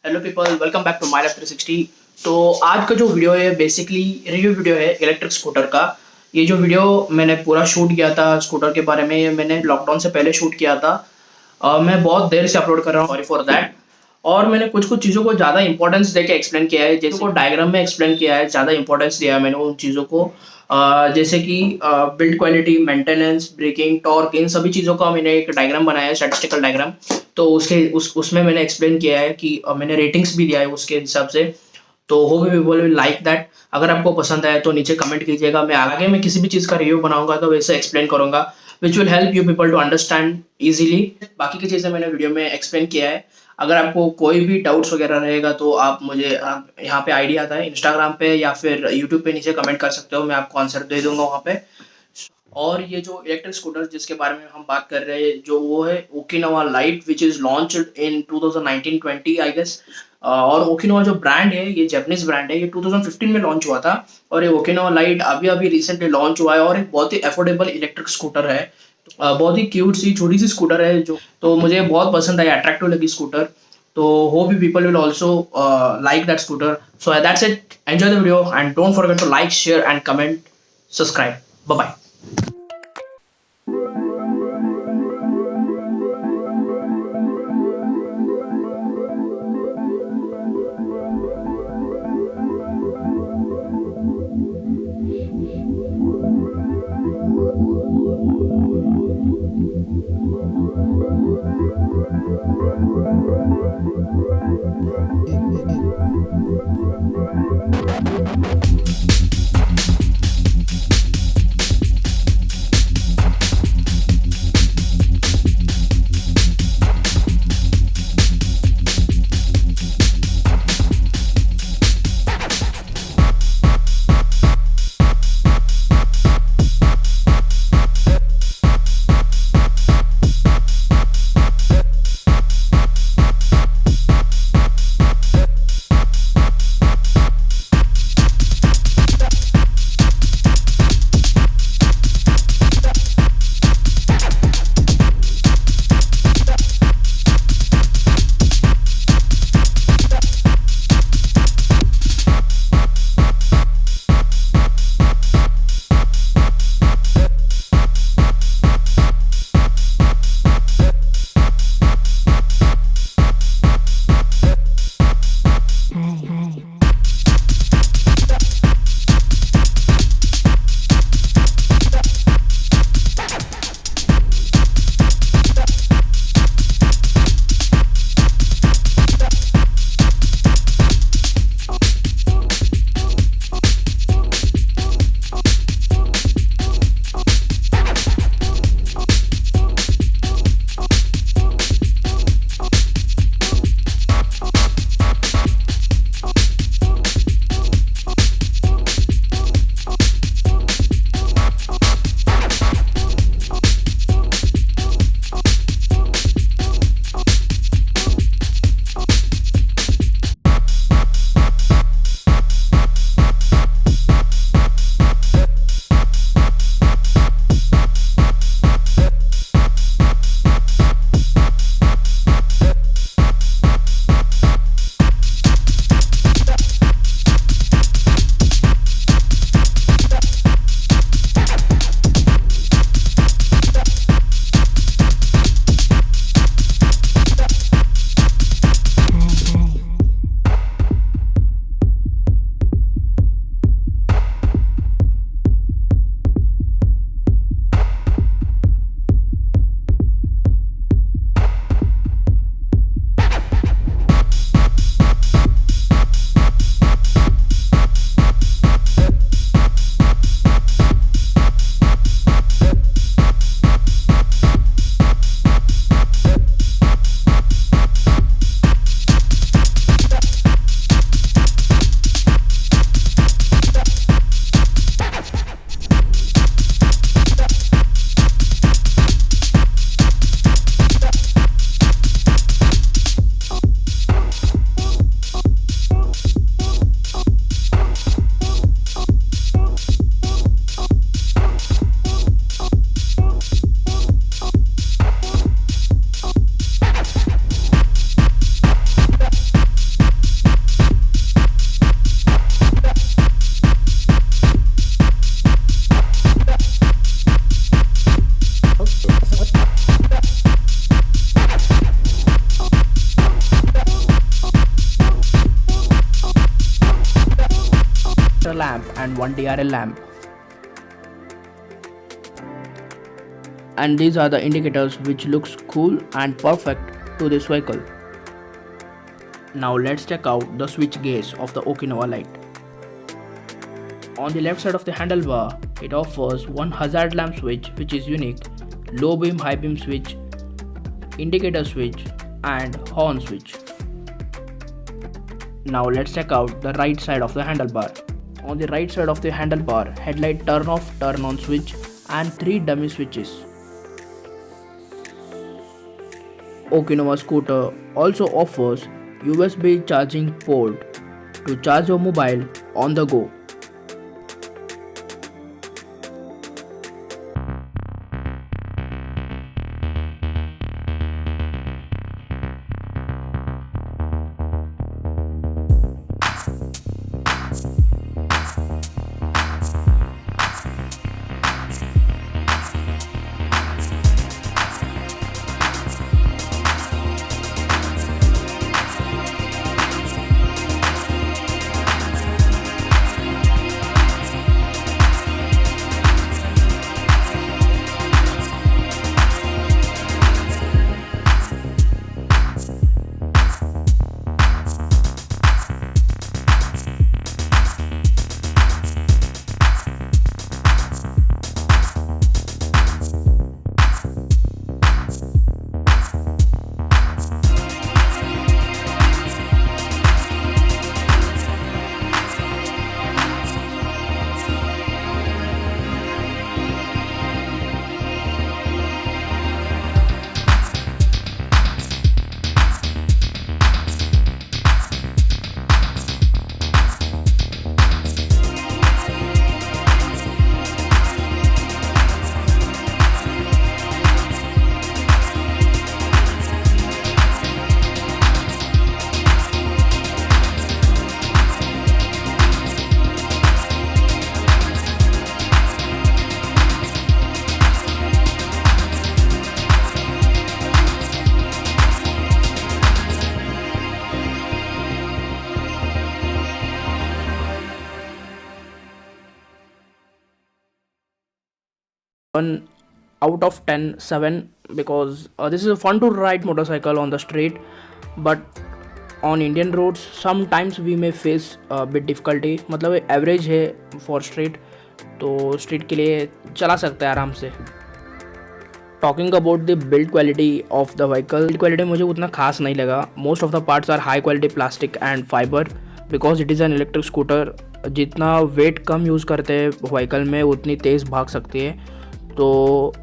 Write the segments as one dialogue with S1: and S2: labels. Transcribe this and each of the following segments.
S1: Hello people, welcome back to my life 360। तो आज का जो वीडियो है बेसिकली रिव्यू वीडियो है इलेक्ट्रिक स्कूटर का। ये जो वीडियो मैंने पूरा शूट किया था स्कूटर के बारे में, ये मैंने लॉकडाउन से पहले शूट किया था। मैं बहुत देर से अपलोड कर रहा हूँ, सॉरी फॉर दैट। और मैंने कुछ कुछ चीज़ों को ज़्यादा इंपॉर्टेंस देके एक्सप्लेन किया है, जैसे को डायग्राम में एक्सप्लेन किया है, ज़्यादा इंपॉर्टेंस दिया है मैंने उन चीज़ों को। जैसे कि build quality, maintenance, braking, torque, इन सभी चीज़ों का मैंने एक डायग्राम बनाया है, स्टैटिस्टिकल डायग्राम। तो उसमें मैंने एक्सप्लेन किया है कि मैंने रेटिंग्स भी दिया है उसके हिसाब से। तो hope you people will like that. अगर आपको पसंद आए तो नीचे कमेंट कीजिएगा। मैं आगे में किसी भी चीज़ का रिव्यू बनाऊंगा तो वैसे एक्सप्लेन करूंगा, which will help you people to understand easily. बाकी की चीज़ें मैंने वीडियो में एक्सप्लेन किया है। अगर आपको कोई भी डाउट्स वगैरह रहेगा तो आप मुझे यहाँ पे आईडी आता है इंस्टाग्राम पे या फिर यूट्यूब पे, नीचे कमेंट कर सकते हो, मैं आपको आंसर दे दूंगा वहाँ पे। और ये जो इलेक्ट्रिक स्कूटर जिसके बारे में हम बात कर रहे हैं, जो वो है Okinawa Lite, which is launched in 2019-20 I guess. और ओकिनावा जो ब्रांड है ये जापानीज ब्रांड है, ये 2015 में लॉन्च हुआ था। और ये ओकिनावा लाइट अभी अभी रिसेंटली लॉन्च हुआ है और एक बहुत ही अफोर्डेबल इलेक्ट्रिक स्कूटर है। बहुत ही क्यूट सी छोटी सी स्कूटर है जो, तो मुझे बहुत पसंद आई, अट्रैक्टिव लगी स्कूटर। तो hope you people will also like that scooter. So that's it, enjoy the video and don't forget to like, share and comment, subscribe. Bye bye. lamp and one DRL lamp. And these are the indicators which looks cool and perfect to this vehicle. Now let's check out the switch gears of the Okinawa Lite. On the left side of the handlebar, it offers one hazard lamp switch which is unique, low beam high beam switch, indicator switch and horn switch. Now let's check out the right side of the handlebar. On the right side of the handlebar, headlight turn off turn on switch and 3 dummy switches. Okinawa scooter also offers USB charging port to charge your mobile on the go. One out of 10, 7, because this is a fun to ride motorcycle on the street, but on Indian roads sometimes we may face a bit difficulty. मतलब average है for street, तो street के लिए चला सकते हैं आराम से. Talking about the build quality of the vehicle, build quality मुझे उतना खास नहीं लगा. Most of the parts are high quality plastic and fibre because it is an electric scooter. जितना वेट कम यूज़ करते हैं व्हीकल में उतनी तेज़ भाग सकती है, तो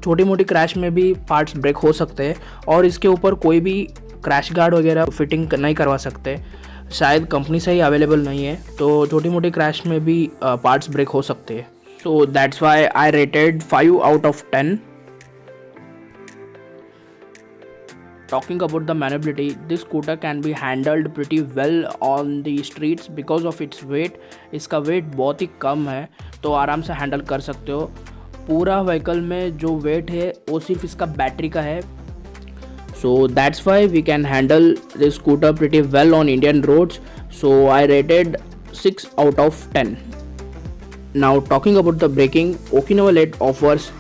S1: छोटी मोटी क्रैश में भी पार्ट्स ब्रेक हो सकते हैं और इसके ऊपर कोई भी क्रैश गार्ड वगैरह फिटिंग नहीं करवा सकते, शायद कंपनी से ही अवेलेबल नहीं है, तो छोटी मोटी क्रैश में भी पार्ट्स ब्रेक हो सकते हैं. So that's why I rated 5 out of 10. Talking about the maneuverability, this scooter can be handled pretty well on the streets because of its weight. इसका वेट बहुत ही कम है, तो आराम से हैंडल कर सकते हो. पूरा व्हीकल में जो वेट है वो सिर्फ इसका बैटरी का है. So that's why we can handle this scooter pretty well on Indian roads. So I rated 6 out of 10. Now talking about the braking, Okinawa Lite offers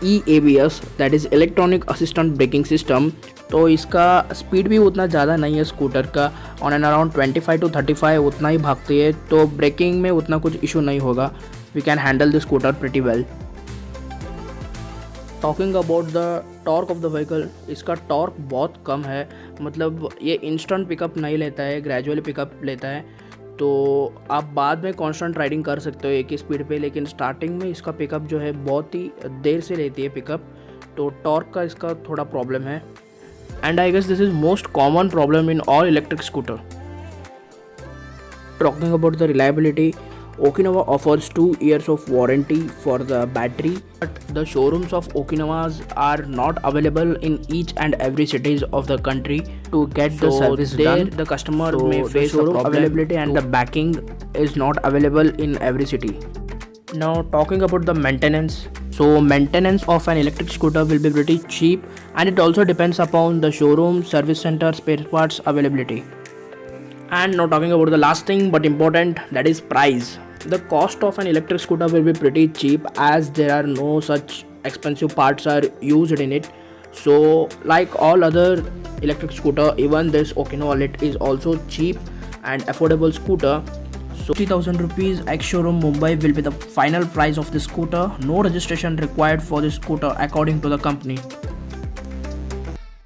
S1: EABS, that is Electronic Assistant Braking System. तो इसका speed भी उतना ज़्यादा नहीं है scooter का, on and around 25 to 35 उतना ही भागती है, तो ब्रेकिंग में उतना कुछ इशू नहीं होगा. We can handle the scooter pretty well. Talking about the torque of the vehicle, इसका टॉर्क बहुत कम है, मतलब ये इंस्टेंट पिकअप नहीं लेता है, ग्रेजुअली पिकअप लेता है, तो आप बाद में कांस्टेंट राइडिंग कर सकते हो एक ही स्पीड पे, लेकिन स्टार्टिंग में इसका पिकअप जो है बहुत ही देर से लेती है पिकअप, तो टॉर्क का इसका थोड़ा प्रॉब्लम है. And I guess this is most common problem in all electric scooter. Talking about the reliability, Okinawa offers 2 years of warranty for the battery, but the showrooms of Okinawa's are not available in each and every cities of the country to get the service done. The customer may face the showroom availability and the backing is not available in every city. Now talking about the maintenance, so maintenance of an electric scooter will be pretty cheap, and it also depends upon the showroom, service center, spare parts availability. And now talking about the last thing but important, that is price. The cost of an electric scooter will be pretty cheap as there are no such expensive parts are used in it. So like all other electric scooter, even this Okinawa Lite is also cheap and affordable scooter. So 50,000 rupees ex showroom Mumbai will be the final price of this scooter. No registration required for this scooter according to the company.